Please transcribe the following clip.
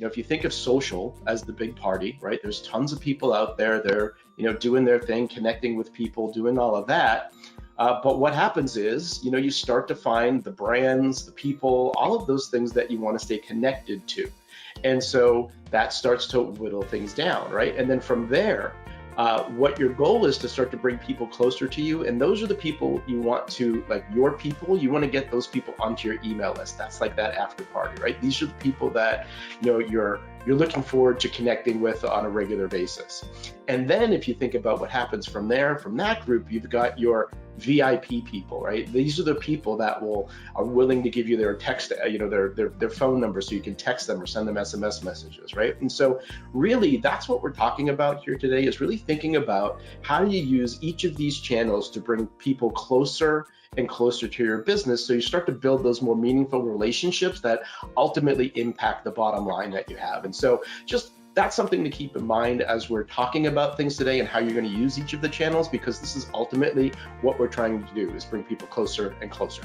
if you think of social as the big party, right? There's tons of people out there. They're, doing their thing, connecting with people, doing all of that. But what happens is, you start to find the brands, the people, all of those things that you want to stay connected to. And so that starts to whittle things down, right? And then from there, what your goal is to start to bring people closer to you. And those are the people you want to, like your people, you want to get those people onto your email list. That's like that after party, right? These are the people that, you're looking forward to connecting with on a regular basis. And then if you think about what happens from there, from that group, you've got your VIP people, right? These are the people that are willing to give you their text, their phone number so you can text them or send them SMS messages, right? And so really that's what we're talking about here today, is really thinking about how do you use each of these channels to bring people closer and closer to your business, so you start to build those more meaningful relationships that ultimately impact the bottom line that you have. And so just that's something to keep in mind as we're talking about things today and how you're going to use each of the channels, because this is ultimately what we're trying to do, is bring people closer and closer.